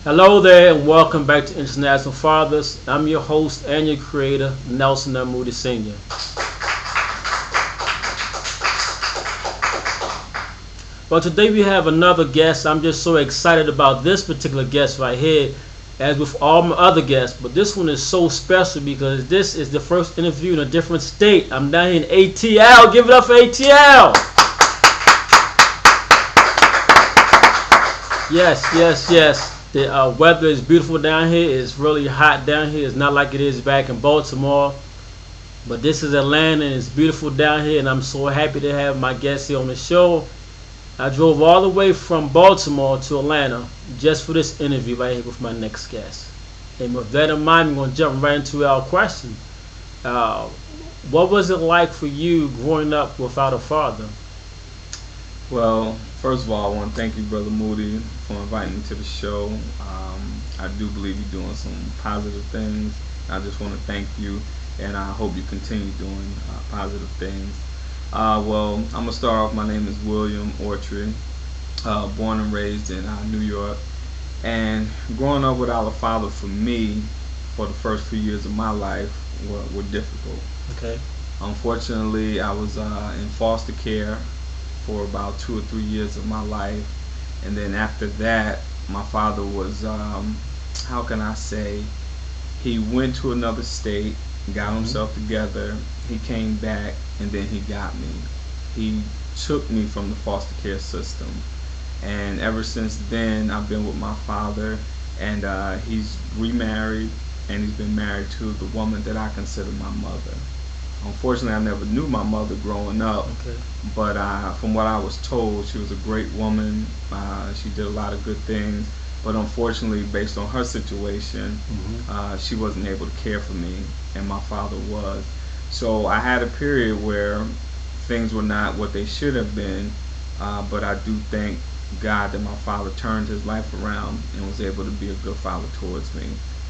Hello there, and welcome back to International Fathers. I'm your host and your creator, Nelson M. Moody Sr. Well, today we have another guest. I'm just so excited about this particular guest right here, as with all my other guests. But this one is so special because this is the first interview in a different state. I'm down here in ATL. Give it up for ATL. Yes, yes, yes. The weather is beautiful down here. It's really hot down here. It's not like it is back in Baltimore. But this is Atlanta and it's beautiful down here. And I'm so happy to have my guest here on the show. I drove all the way from Baltimore to Atlanta just for this interview right here with my next guest. And with that in mind, we're going to jump right into our question. Uh, what was it like for you growing up without a father? Well, first of all, I want to thank you, Brother Moody, for inviting me to the show. I do believe you're doing some positive things. I just want to thank you, and I hope you continue doing positive things. Well, I'm going to start off. My name is William Autry, born and raised in New York. And growing up without a father for me, for the first few years of my life, were difficult. Okay. Unfortunately, I was in foster care for about 2 or 3 years of my life, and then after that, my father was, how can I say, he went to another state, got himself together, he came back, and then he got me. He took me from the foster care system, and ever since then, I've been with my father, and he's remarried, and he's been married to the woman that I consider my mother. Unfortunately, I never knew my mother growing up, Okay. but from what I was told, she was a great woman. She did a lot of good things, but unfortunately, based on her situation, she wasn't able to care for me, and my father was. So I had a period where things were not what they should have been, but I do thank God that my father turned his life around and was able to be a good father towards me.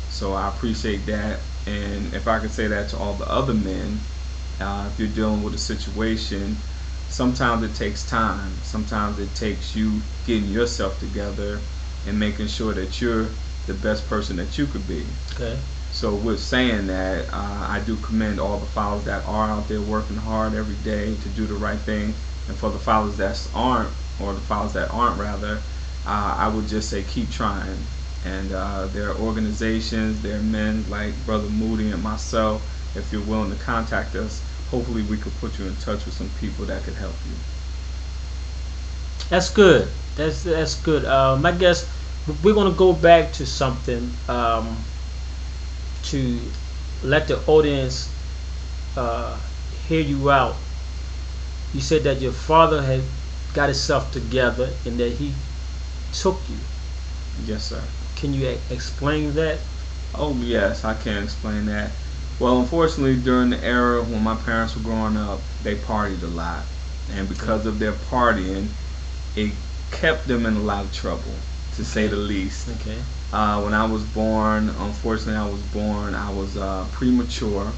So I appreciate that, and if I could say that to all the other men, if you're dealing with a situation, sometimes it takes time. Sometimes it takes you getting yourself together and making sure that you're the best person that you could be. Okay. So with saying that, I do commend all the fathers that are out there working hard every day to do the right thing. And for the fathers that aren't, or the fathers that aren't rather, I would just say keep trying. And there are organizations, there are men like Brother Moody and myself. If you're willing to contact us, hopefully we could put you in touch with some people that could help you. That's good. That's good. I guess we're gonna go back to something to let the audience uh, hear you out. You said that your father had got himself together and that he took you. Yes, sir. Can you explain that? Oh, yes, I can explain that. Well, unfortunately, during the era when my parents were growing up, they partied a lot. And because of their partying, it kept them in a lot of trouble, to say the least. Okay. When I was born, unfortunately, I was premature.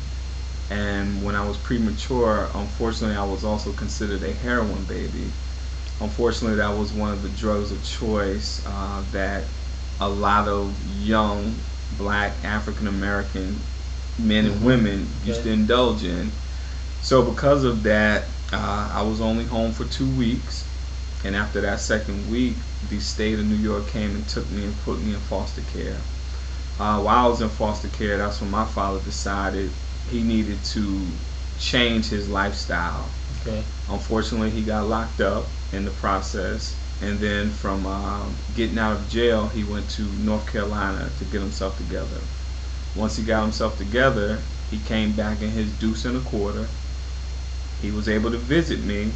And when I was premature, unfortunately, I was also considered a heroin baby. Unfortunately, that was one of the drugs of choice that a lot of young black African American men and women used to indulge in. So because of that, I was only home for 2 weeks, and after that second week, the state of New York came and took me and put me in foster care. While I was in foster care, that's when my father decided he needed to change his lifestyle. Okay. Unfortunately, he got locked up in the process, and then from getting out of jail, he went to North Carolina to get himself together. Once he got himself together, he came back in his deuce and a quarter. He was able to visit me,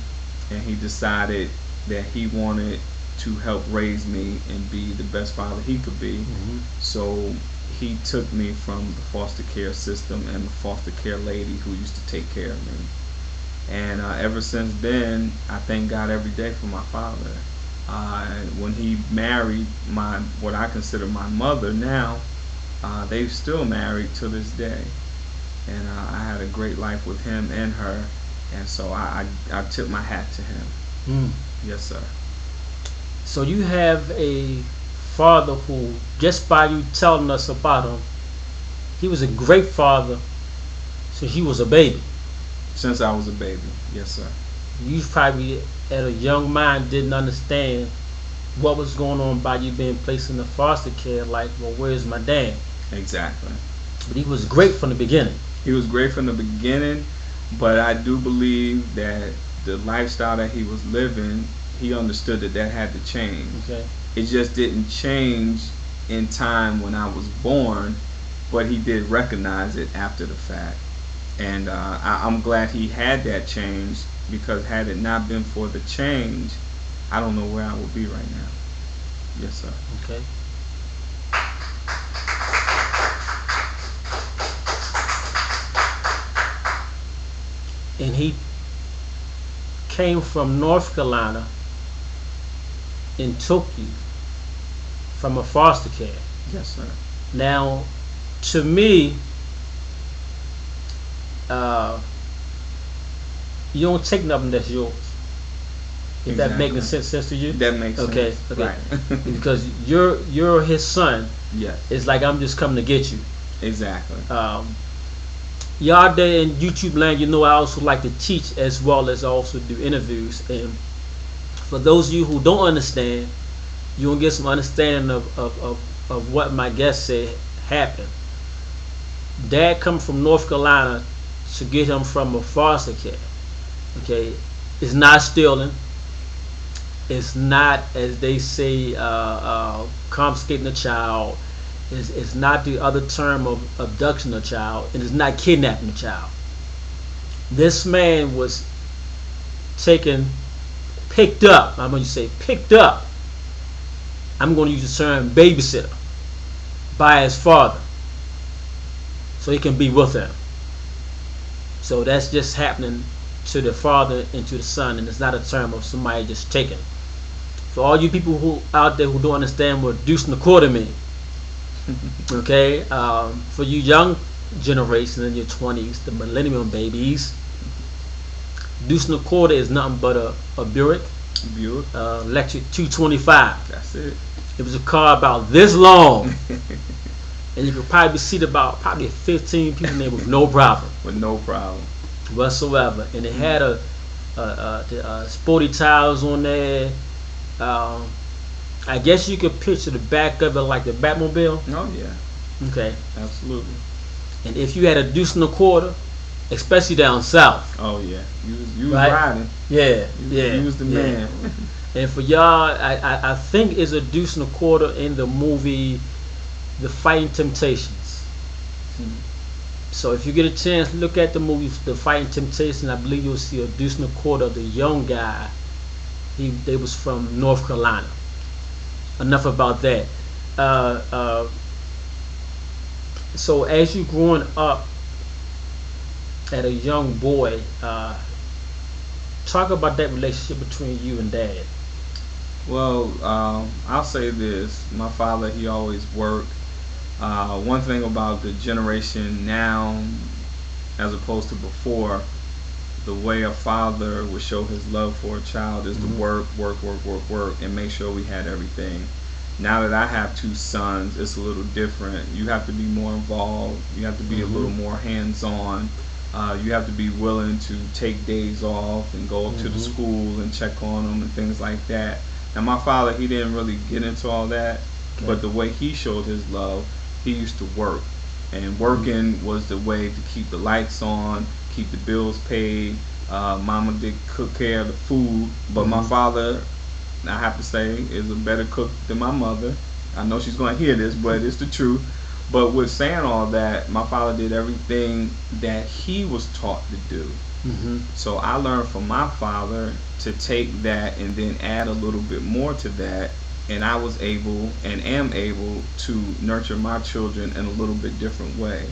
and he decided that he wanted to help raise me and be the best father he could be. So he took me from the foster care system and the foster care lady who used to take care of me. And ever since then, I thank God every day for my father. When he married what I consider my mother now, they're still married to this day. And I had a great life with him and her, and so I tip my hat to him. Mm. Yes, sir. So you have a father who, just by you telling us about him, he was a great father since you was a baby. Since I was a baby, yes, sir. You probably, at a young mind, didn't understand what was going on by you being placed in the foster care. Like, well, where's my dad? Exactly. But he was great from the beginning. He was great from the beginning, but I do believe that the lifestyle that he was living, he understood that that had to change. Okay. It just didn't change in time when I was born, but he did recognize it after the fact. And I'm glad he had that change, because had it not been for the change, I don't know where I would be right now. Yes, sir. Okay. And he came from North Carolina and took you from a foster care. Yes, sir. Now, to me, uh, you don't take nothing that's yours. If that Exactly. making sense to you? That makes Okay, sense. okay. Right. Because you're his son. Yes. It's like I'm just coming to get you. Exactly. Y'all out there in YouTube land, you know I also like to teach as well as I also do interviews. And for those of you who don't understand, you'll get some understanding of what my guest said happened. Dad come from North Carolina to get him from a foster care. Okay, it's not stealing. It's not, as they say, confiscating a child. It's not the other term of abduction of a child, and it's not kidnapping a child. This man was taken, picked up. I'm going to say picked up. I'm going to use the term babysitter by his father, so he can be with him. So that's just happening to the father and to the son, and it's not a term of somebody just taken. For all you people who out there who don't understand what deuce and a quarter mean, okay, for you young generation in your 20s, the millennium babies, deuce and a quarter is nothing but a Buick Buick. Electric 225. That's it. It was a car about this long, and you could probably seat about probably 15 people in there with no problem With no problem. whatsoever. And it had a sporty tires on there. I guess you could picture the back of it like the Batmobile. Oh yeah. Okay. Absolutely. And if you had a deuce and a quarter, especially down south. Oh yeah. You was Right? riding. Yeah. You was the man. And for y'all, I think it's a deuce and a quarter in the movie The Fighting Temptations. So if you get a chance, look at the movie The Fighting Temptations. I believe you'll see a deuce and a quarter of the young guy. They was from North Carolina. Enough about that. So as you growing up at a young boy, talk about that relationship between you and Dad. Well, I'll say this. My father, he always worked. One thing about the generation now, as opposed to before, the way a father would show his love for a child is to work, and make sure we had everything. Now that I have two sons, it's a little different. You have to be more involved. You have to be a little more hands-on. You have to be willing to take days off and go to the school and check on them and things like that. Now my father, he didn't really get into all that, but the way he showed his love, he used to work. And working was the way to keep the lights on, keep the bills paid. Mama did cook care of the food, but my father, I have to say, is a better cook than my mother. I know she's going to hear this, but it's the truth. But with saying all that, my father did everything that he was taught to do. So I learned from my father to take that and then add a little bit more to that, and I was able and am able to nurture my children in a little bit different way.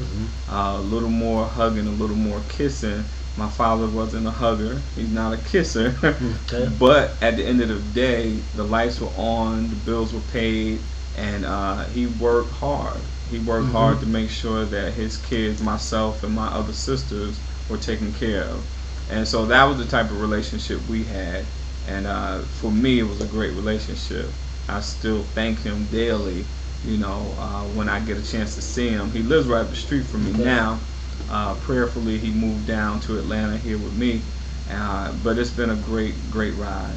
A little more hugging, a little more kissing. My father wasn't a hugger. He's not a kisser. But at the end of the day, the lights were on, the bills were paid, and he worked hard. He worked hard to make sure that his kids, myself, and my other sisters were taken care of. And so that was the type of relationship we had. And for me, it was a great relationship. I still thank him daily. When I get a chance to see him. He lives right up the street from me Okay. now. Prayerfully, he moved down to Atlanta here with me. But it's been a great ride.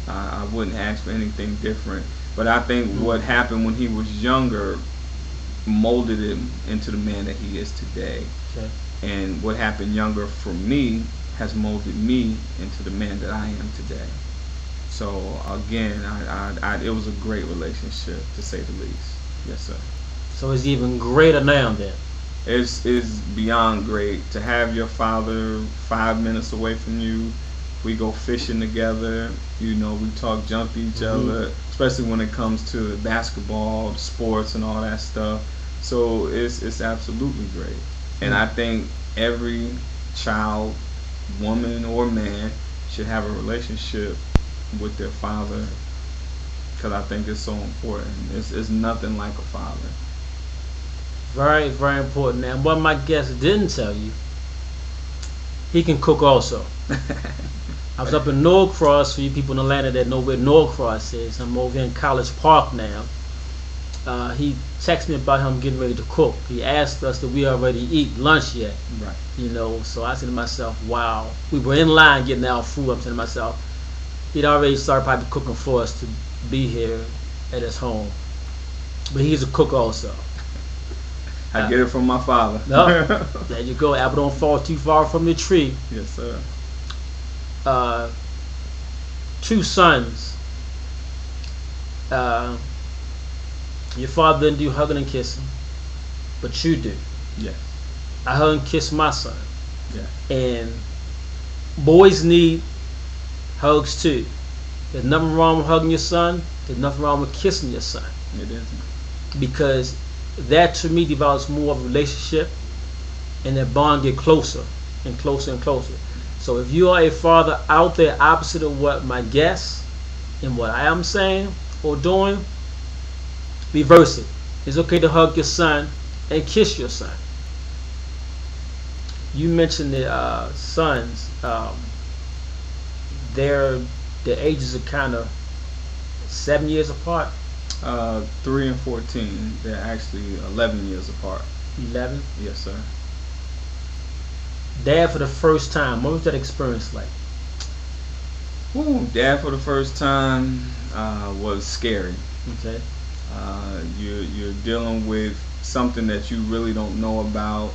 I wouldn't ask for anything different. But I think what happened when he was younger molded him into the man that he is today. Okay. And what happened younger for me has molded me into the man that I am today. So again, it was a great relationship, to say the least. Yes, sir. So it's even greater now then. It's beyond great to have your father 5 minutes away from you. We go fishing together. We talk junk to each other, especially when it comes to basketball, sports, and all that stuff. So it's absolutely great. And I think every child, woman or man, should have a relationship with their father, because I think it's so important. It's nothing like a father. Very, very important. And what my guest didn't tell you, he can cook also. I was up in Norcross, for you people in Atlanta that know where Norcross is. I'm over here in College Park now. He texted me about him getting ready to cook. He asked us that we already eat lunch yet. Right. So I said to myself, wow. We were in line getting our food. I'm saying to myself, he'd already started probably cooking for us to be here at his home. But he's a cook also. I get it from my father. No, there you go. Apple don't fall too far from the tree. Yes, sir. 2 sons. Your father didn't do hugging and kissing, but you do. Yes. I hug and kiss my son. Yeah. And boys need hugs too. There's nothing wrong with hugging your son. There's nothing wrong with kissing your son. It isn't. Because that to me develops more of a relationship, and that bond get closer and closer and closer. So if you are a father out there opposite of what my guest and what I am saying or doing, reverse it. It's okay to hug your son and kiss your son. You mentioned the sons. Their ages are kind of 7 years apart. 3 and 14. They're actually 11 years apart. 11. Yes, sir. Dad for the first time. What was that experience like? Dad for the first time was scary. Okay. You're dealing with something that you really don't know about.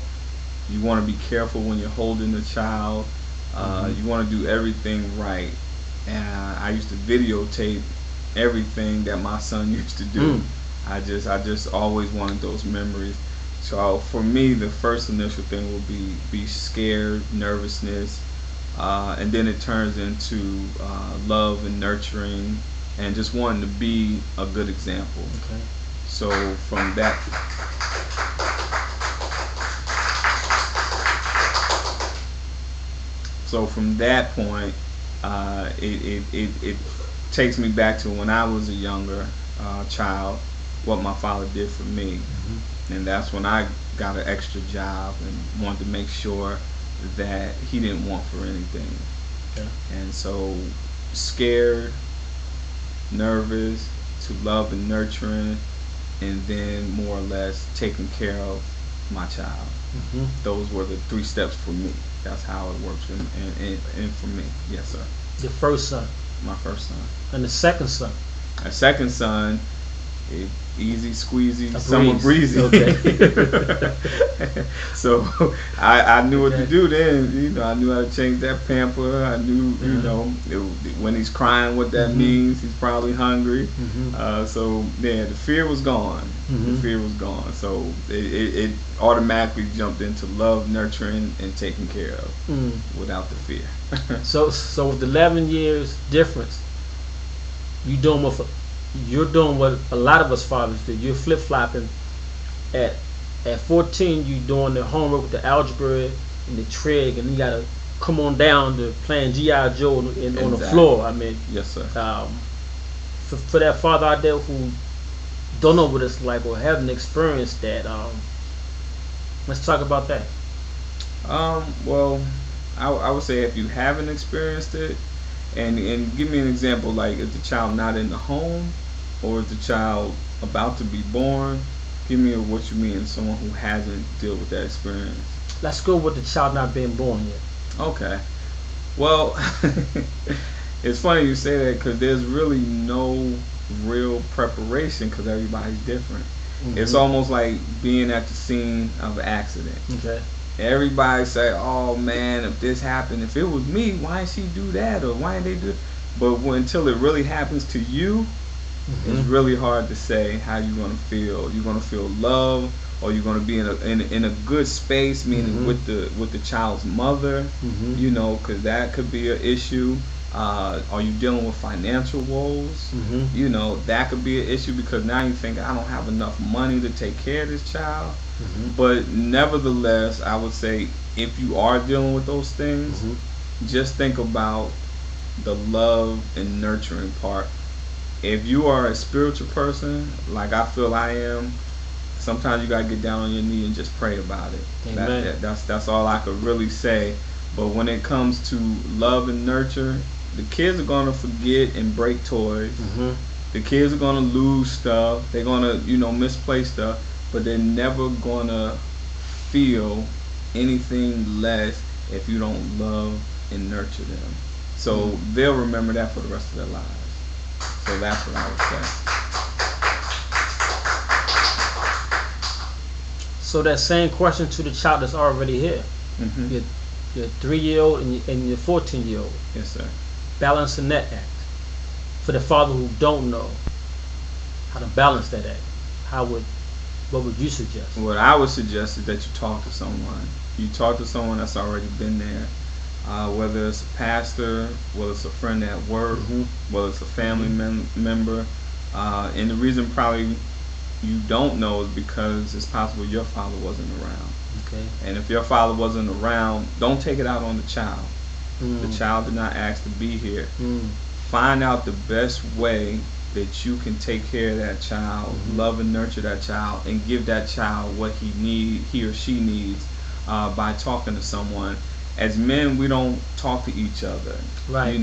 You want to be careful when you're holding the child. You want to do everything right. And I used to videotape everything that my son used to do. I just always wanted those memories. So for me, the first initial thing will be scared, nervousness, and then it turns into love and nurturing, and just wanting to be a good example. Okay. So from that, point, it takes me back to when I was a younger child, what my father did for me. And that's when I got an extra job and wanted to make sure that he didn't want for anything. Okay. And so scared, nervous, to love and nurturing, and then more or less taking care of my child. Those were the 3 steps for me. That's how it works and for me. Yes, sir. Your first son. My first son. And the second son. A second son, easy squeezy, A summer breeze. breezy. Okay. So I knew what to do then. I knew how to change that pamper. I knew, when he's crying, what that means. He's probably hungry. So yeah, the fear was gone. The fear was gone. So it automatically jumped into love, nurturing, and taking care of without the fear. So with the 11 years difference, you're doing what a lot of us fathers do. You're flip flopping. At 14, you're doing the homework with the algebra and the trig, and you gotta come on down to playing G.I. Joe on the floor. I mean, yes, sir. For that father out there who don't know what it's like or haven't experienced that, let's talk about that. Well, I would say if you haven't experienced it, and give me an example, like is the child not in the home, or is the child about to be born? Give me what you mean, someone who hasn't dealt with that experience. Let's go with the child not being born yet. Okay. Well, it's funny you say that because there's really no real preparation because everybody's different. It's almost like being at the scene of an accident. Okay. Everybody say, "Oh man, if this happened, if it was me, why did she do that or why did they do it?" But until it really happens to you, it's really hard to say how you're gonna feel. You're gonna feel love, or you're gonna be in a good space, meaning with the child's mother. You know, because that could be an issue. Are you dealing with financial woes? You know, that could be an issue because now you think I don't have enough money to take care of this child. But nevertheless, I would say if you are dealing with those things, just think about the love and nurturing part. If you are a spiritual person, like I feel I am, sometimes you gotta get down on your knee and just pray about it. Amen. That's all I could really say. But when it comes to love and nurture, the kids are gonna forget and break toys. The kids are gonna lose stuff. They're gonna, misplace stuff. But they're never gonna feel anything less if you don't love and nurture them. So they'll remember that for the rest of their lives. So that's what I would say. So that same question to the child that's already here. Your 3-year-old and your 14-year-old. Yes, sir. Balancing that act. For the father who don't know how to balance that act, what would you suggest? What I would suggest is that you talk to someone. You talk to someone that's already been there. Whether it's a pastor, whether it's a friend at work, whether it's a family member. And the reason probably you don't know is because it's possible your father wasn't around. Okay. And if your father wasn't around, don't take it out on the child. The child did not ask to be here. Find out the best way that you can take care of that child, love and nurture that child, and give that child what he or she needs by talking to someone. As men, we don't talk to each other. Right.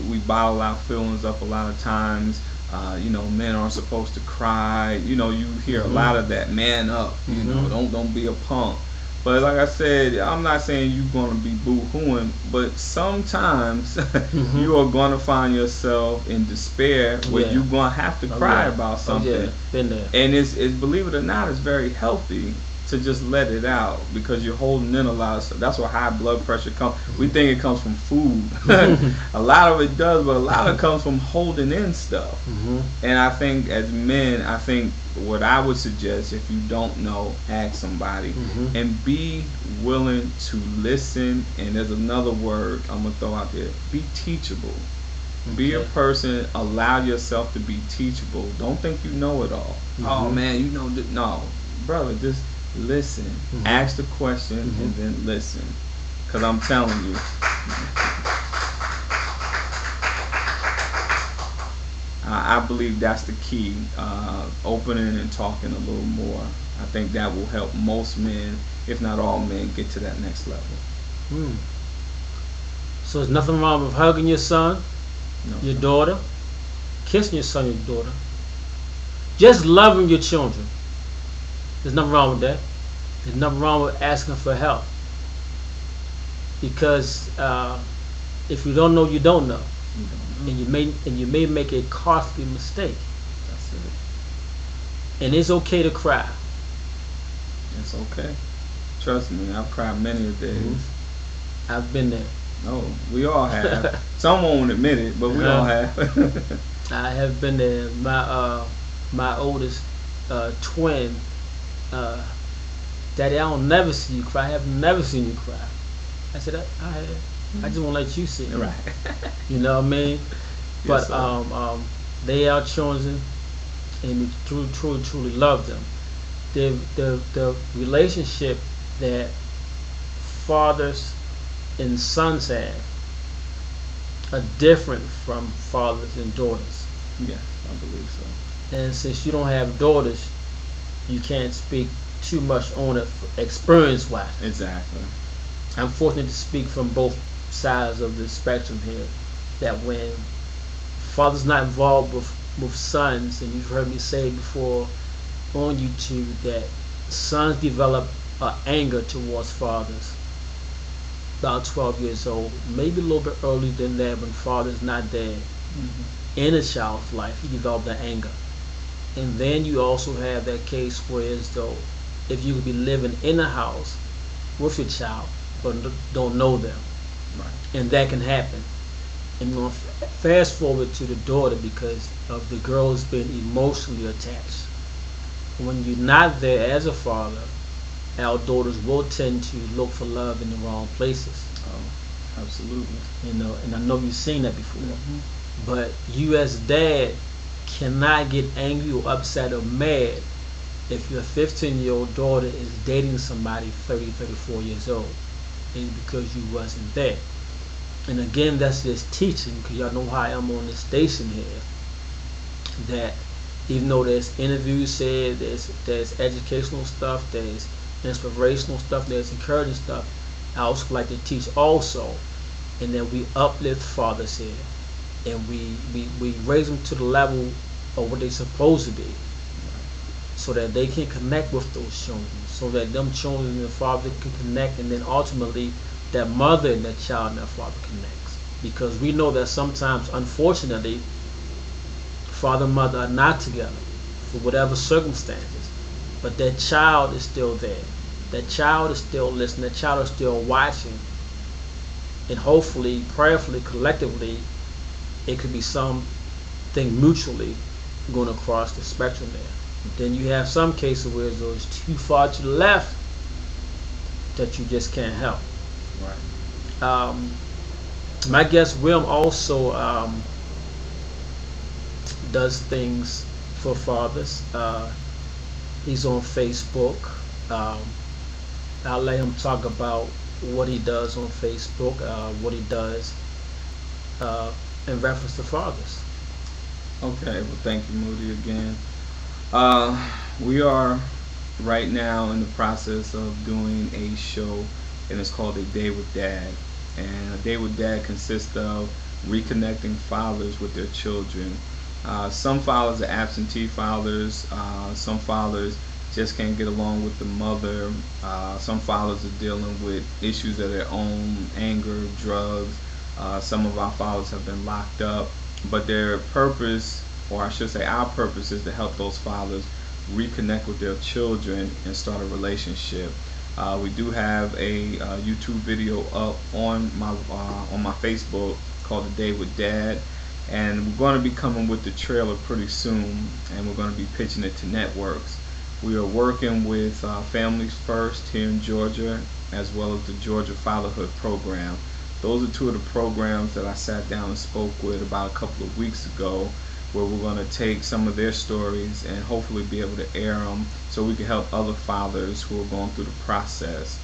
We bottle our feelings up a lot of times. Men aren't supposed to cry. You hear a lot of that. Man up. Don't be a punk. But like I said, I'm not saying you're going to be boo-hooing, but sometimes you are going to find yourself in despair where you're going to have to cry about something. Been there. And it's believe it or not, it's very healthy to just let it out because you're holding in a lot of stuff. That's where high blood pressure comes. We think it comes from food. A lot of it does, but a lot of it comes from holding in stuff. And I think as men, what I would suggest, if you don't know, ask somebody and be willing to listen. And there's another word I'm going to throw out there. Be teachable. Be a person, allow yourself to be teachable. Don't think you know it all. Oh man, no. Brother, just listen. Ask the question and then listen. Because I'm telling you, I believe that's the key. Opening and talking a little more. I think that will help most men, if not all men, get to that next level. So there's nothing wrong with hugging your son, your daughter, kissing your son, your daughter. Just loving your children. There's nothing wrong with that. There's nothing wrong with asking for help. Because if you don't know, you don't know. And you may make a costly mistake. That's it. And it's okay to cry. It's okay. Trust me, I've cried many a days. I've been there. No, we all have. Some won't admit it, but we all have. I have been there. My oldest twin, Daddy, I don't never see you cry. I have never seen you cry. I said, I have. I just won't let you see it. Right. You know what I mean? Yes, But they are chosen, and we truly love them. The relationship that fathers and sons have are different from fathers and daughters. Yes, I believe so. And since you don't have daughters, you can't speak too much on it experience-wise. Exactly. I'm fortunate to speak from both sides of the spectrum here. That when father's not involved with with sons, and you've heard me say before on YouTube that sons develop anger towards fathers about 12 years old, maybe a little bit earlier than that when father's not there in a child's life. He developed that anger. And then you also have that case where as though if you could be living in a house with your child but don't know them, Right. and that can happen. And we're going to fast forward to the daughter because of the girls being emotionally attached. When you're not there as a father, our daughters will tend to look for love in the wrong places. Oh, absolutely. And I know you've seen that before. Mm-hmm. But you as dad cannot get angry or upset or mad if your 15-year-old daughter is dating somebody 30, 34 years old. It's because you wasn't there. And again, that's just teaching, because y'all know how I am on this station here, that even though there's interviews said, there's educational stuff, there's inspirational stuff, there's encouraging stuff, I also like to teach also, and that we uplift fathers here, and we raise them to the level of what they're supposed to be, so that they can connect with those children, so that them children and the father can connect, and then ultimately that mother and that child and that father connects. Because we know that sometimes, unfortunately, father and mother are not together for whatever circumstances, but that child is still there. That child is still listening. That child is still watching. And hopefully, prayerfully, collectively, it could be something mutually going across the spectrum there. Then you have some cases where it's too far to the left that you just can't help. Right. My guest William also does things for fathers. He's on Facebook. I'll let him talk about what he does on Facebook, what he does in reference to fathers. Okay. Well, thank you, Moody, again. We are right now in the process of doing a show, and it's called A Day with Dad. And A Day with Dad consists of reconnecting fathers with their children. Some fathers are absentee fathers. Some fathers just can't get along with the mother. Some fathers are dealing with issues of their own, anger, drugs. Some of our fathers have been locked up. But their purpose, or I should say our purpose, is to help those fathers reconnect with their children and start a relationship. We do have a YouTube video up on my Facebook called A Day with Dad, and we're going to be coming with the trailer pretty soon, and we're going to be pitching it to networks. We are working with Families First here in Georgia, as well as the Georgia Fatherhood Program. Those are two of the programs that I sat down and spoke with about a couple of weeks ago, where we're going to take some of their stories and hopefully be able to air them so we can help other fathers who are going through the process.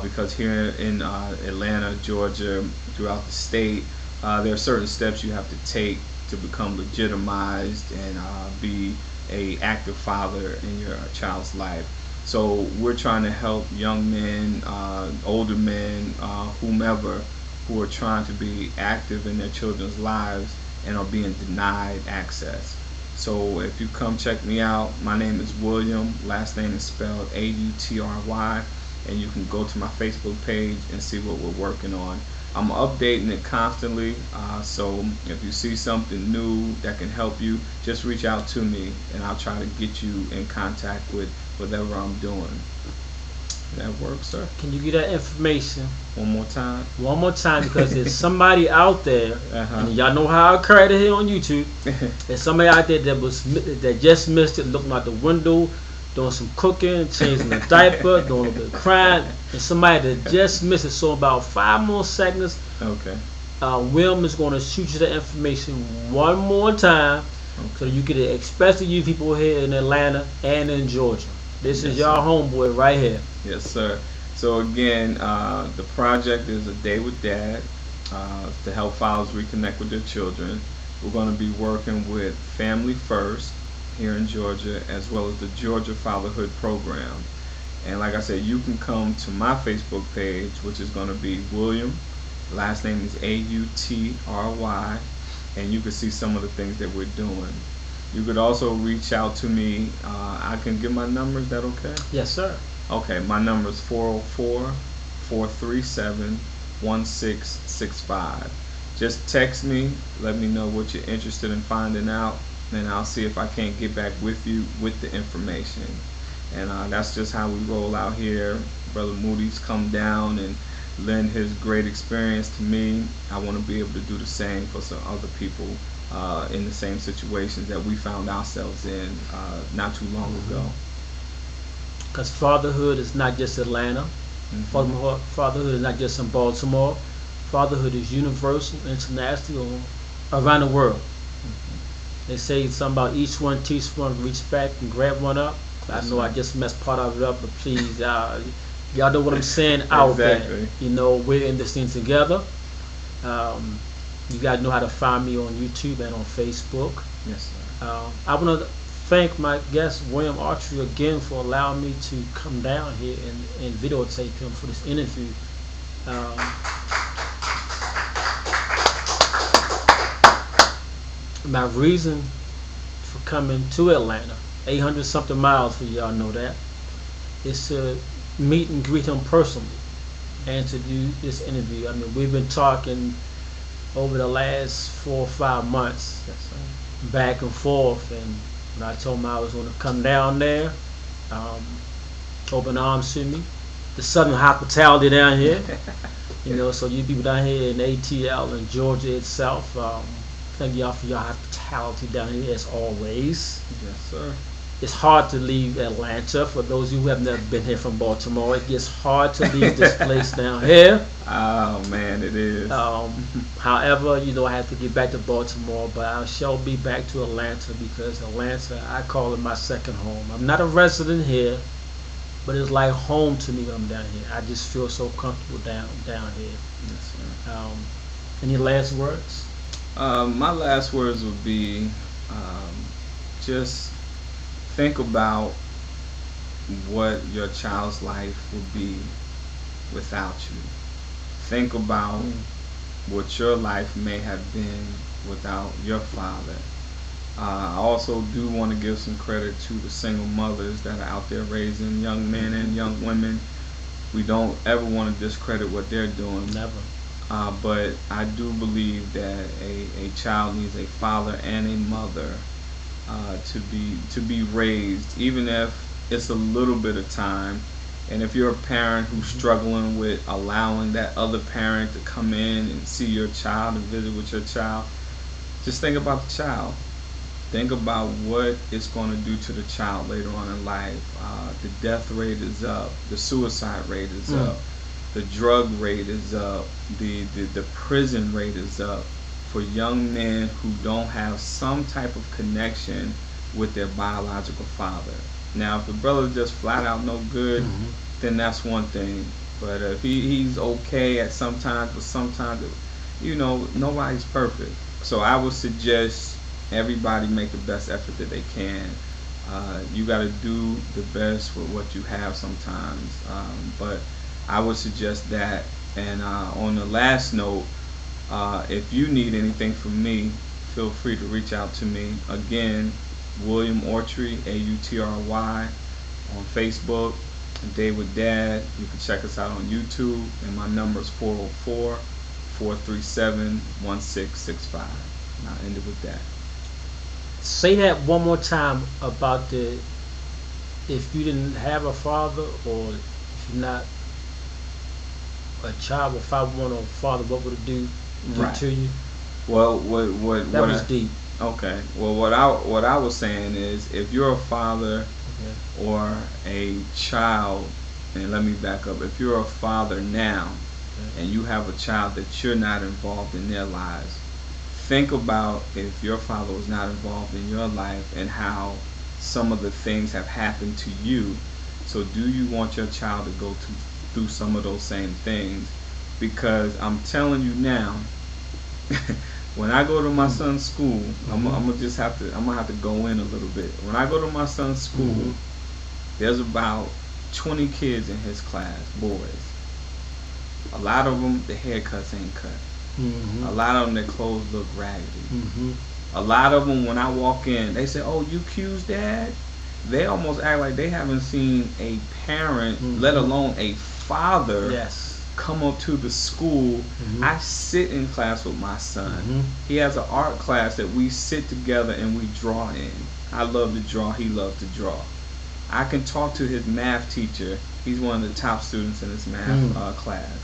Because here in Atlanta, Georgia, throughout the state, there are certain steps you have to take to become legitimized and be a active father in your child's life. So we're trying to help young men, older men, whomever, who are trying to be active in their children's lives and are being denied access. So if you come check me out, my name is William, last name is spelled Autry, and you can go to my Facebook page and see what we're working on. I'm updating it constantly, so if you see something new that can help you, just reach out to me and I'll try to get you in contact with whatever I'm doing. That works, sir? Can you get that information One more time? one more time? Because there's somebody out there, Uh-huh. and y'all know how I cried it here on YouTube. There's somebody out there that just missed it, looking out the window, doing some cooking, changing the diaper, doing a little bit of crying, and somebody that just missed it. So about 5 more seconds, Okay. Wilm is going to shoot you the information one more time, so you can, especially you people here in Atlanta and in Georgia. This is Yes, y'all sir. homeboy right here. Yes, sir. So again, the project is A Day with Dad, to help fathers reconnect with their children. We're going to be working with Family First here in Georgia, as well as the Georgia Fatherhood Program. And like I said, you can come to my Facebook page, which is going to be William, last name is Autry, and you can see some of the things that we're doing. You could also reach out to me. I can give my number. Is that okay? Yes, sir. Okay, my number is 404-437-1665. Just text me. Let me know what you're interested in finding out, and I'll see if I can't get back with you with the information. And that's just how we roll out here. Brother Moody's come down and lend his great experience to me. I want to be able to do the same for some other people in the same situations that we found ourselves in not too long ago. Because fatherhood is not just Atlanta. Fatherhood is not just in Baltimore. Fatherhood is universal, international, around the world. They say something about each one teach one, reach back and grab one up. I know I just messed part of it up, but please, y'all know what I'm saying out there. You know, we're in this thing together. You guys know how to find me on YouTube and on Facebook. Yes, sir. I want to thank my guest, William Autry, again for allowing me to come down here and videotape him for this interview. My reason for coming to Atlanta, 800 something miles for y'all know that, is to meet and greet him personally and to do this interview. I mean, we've been talking over the last 4 or 5 months, back and forth, and when I told him I was going to come down there, open arms to me, the southern hospitality down here, you know, so you people down here in ATL and Georgia itself, thank y'all for your hospitality down here as always. Yes, sir. It's hard to leave Atlanta. For those of you who have never been here from Baltimore, it gets hard to leave this place down here. Oh man, it is. However, you know, I have to get back to Baltimore, but I shall be back to Atlanta because Atlanta, I call it my second home. I'm not a resident here, but it's like home to me when I'm down here. I just feel so comfortable down here. Yes, sir. Any last words? My last words would be just think about what your child's life would be without you. Think about what your life may have been without your father. I also do want to give some credit to the single mothers that are out there raising young men and young women. We don't ever want to discredit what they're doing. Never. But I do believe that a child needs a father and a mother to be raised, even if it's a little bit of time. And if you're a parent who's struggling with allowing that other parent to come in and see your child and visit with your child, just think about the child. Think about what it's going to do to the child later on in life. The death rate is up. The suicide rate is up. The drug rate is up. The prison rate is up for young men who don't have some type of connection with their biological father. Now, if the brother's just flat out no good, then that's one thing. But if he's okay at sometimes, but sometimes, you know, nobody's perfect. So I would suggest everybody make the best effort that they can. You got to do the best with what you have sometimes. But I would suggest that. And on the last note, if you need anything from me, feel free to reach out to me. Again, William Autry, Autry, on Facebook. Day with Dad. You can check us out on YouTube, and my number is 404-437-1665. And I'll end it with that. Say that one more time about if you didn't have a father, or if you're not a child with father, or father, what would it do to you? Well, that was deep. Okay. Well, what I was saying is, if you're a father or a child, and let me back up. If you're a father now, and you have a child that you're not involved in their lives, think about if your father was not involved in your life and how some of the things have happened to you. So do you want your child to go through some of those same things? Because I'm telling you now, when I go to my son's school, I'm gonna have to go in a little bit. When I go to my son's school, there's about 20 kids in his class, boys. A lot of them, the haircuts ain't cut. A lot of them, their clothes look raggedy. A lot of them, when I walk in, they say, "Oh, you Q's dad?" They almost act like they haven't seen a parent, let alone a father, Yes. come up to the school. I sit in class with my son. He has an art class that we sit together and we draw in. I love to draw. He loves to draw. I can talk to his math teacher. He's one of the top students in his math class.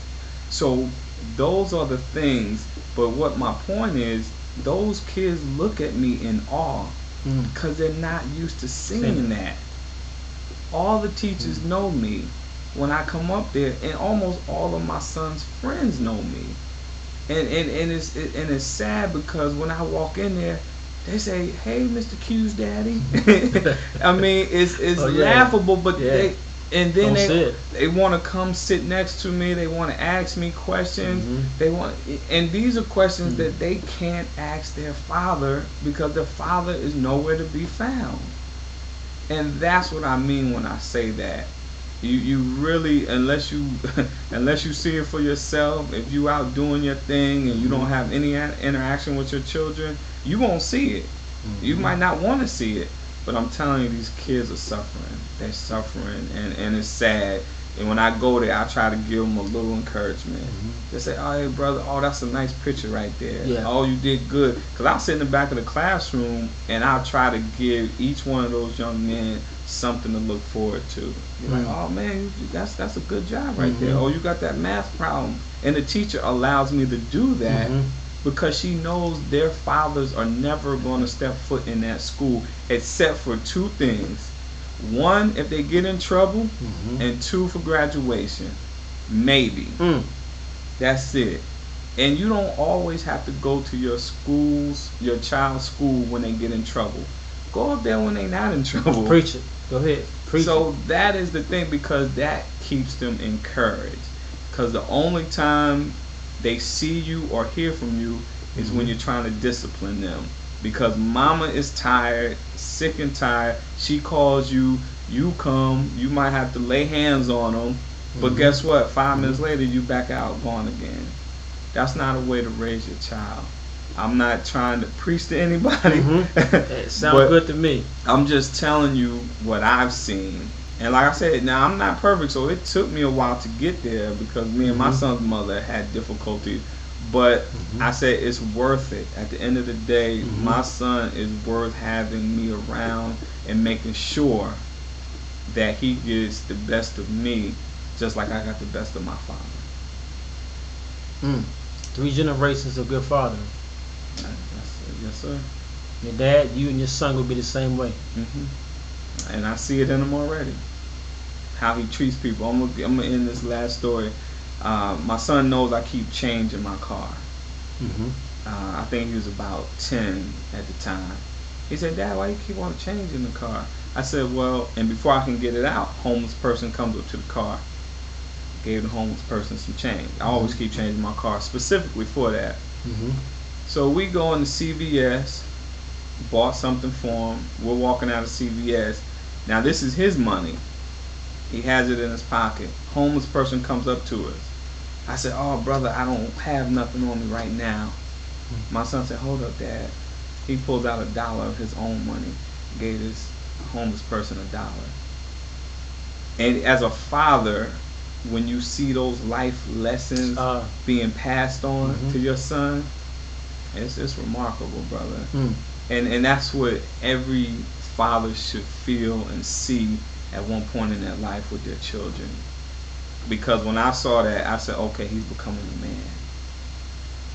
So those are the things. But what my point is, those kids look at me in awe because they're not used to seeing that. All the teachers know me when I come up there, and almost all of my son's friends know me. And it's sad because when I walk in there, they say, "Hey, Mr. Q's daddy." I mean, it's laughable, but they they want to come sit next to me. They want to ask me questions. And these are questions that they can't ask their father because their father is nowhere to be found. And that's what I mean when I say that. You really, unless you unless you see it for yourself, if you out doing your thing and you don't have any interaction with your children, you won't see it. You might not want to see it, but I'm telling you, these kids are suffering. They're suffering, and it's sad. And when I go there, I try to give them a little encouragement. They say, "Oh, hey, brother, oh, that's a nice picture right there. Yeah. Oh, you did good." Because I'll sit in the back of the classroom, and I'll try to give each one of those young men something to look forward to. You're like, "Oh, man, that's a good job right there. Oh, you got that math problem." And the teacher allows me to do that because she knows their fathers are never going to step foot in that school except for two things. One, if they get in trouble, and two, for graduation. Maybe. That's it. And you don't always have to go to your child's school when they get in trouble. Go up there when they're not in trouble. Preach it. Go ahead. Preach so it. That is the thing, because that keeps them encouraged. Because the only time they see you or hear from you is when you're trying to discipline them. Because mama is tired, sick and tired. She calls you, you come, you might have to lay hands on them. But guess what? 5 minutes later, you back out, gone again. That's not a way to raise your child. I'm not trying to preach to anybody. It sounds good to me. I'm just telling you what I've seen. And like I said, now I'm not perfect, so it took me a while to get there because me and my son's mother had difficulty. But I said it's worth it. At the end of the day, my son is worth having me around and making sure that he gets the best of me, just like I got the best of my father. 3 generations of good father. Yes, sir. Your dad, you, and your son will be the same way. And I see it in him already. How he treats people. I'm gonna end this last story. My son knows I keep change in my car. I think he was about 10 at the time. He said, "Dad, why you keep all the change in the car?" I said, "Well," and before I can get it out, homeless person comes up to the car. Gave the homeless person some change. I always keep change in my car specifically for that. So we go into CVS, bought something for him. We're walking out of CVS. Now this is his money. He has it in his pocket. Homeless person comes up to us. I said, "Oh, brother, I don't have nothing on me right now." My son said, "Hold up, Dad." He pulls out $1 of his own money, gave this homeless person $1. And as a father, when you see those life lessons being passed on to your son, it's remarkable, brother. And that's what every father should feel and see at one point in their life with their children. Because when I saw that, I said, okay, he's becoming a man.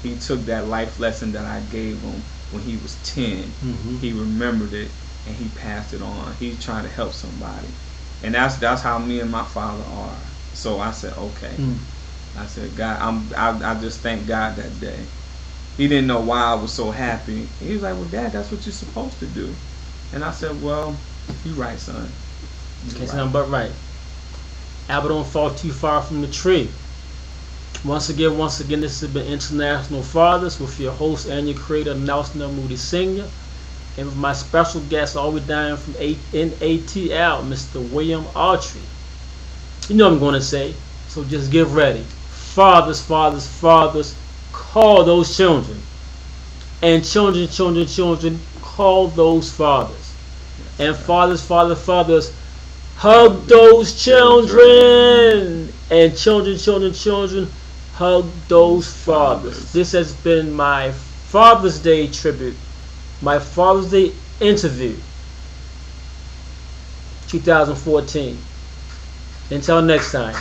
He took that life lesson that I gave him when he was 10. He remembered it and he passed it on. He's trying to help somebody. And that's how me and my father are. So I said, okay. I said, God, I just thank God that day. He didn't know why I was so happy. He was like, "Well, Dad, that's what you're supposed to do." And I said, "Well, you're right, son. It's nothing but right. Apple don't fall too far from the tree." Once again, this has been International Fathers with your host and your creator, Nelson Moody Sr. And with my special guest all the way down from NATL, Mr. William Autry. You know what I'm going to say, so just get ready. Fathers, fathers, fathers, call those children. And children, children, children, call those fathers. And fathers, fathers, hug those children. And children, children, children, hug those fathers. This has been my Father's Day tribute, my Father's Day interview, 2014. Until next time.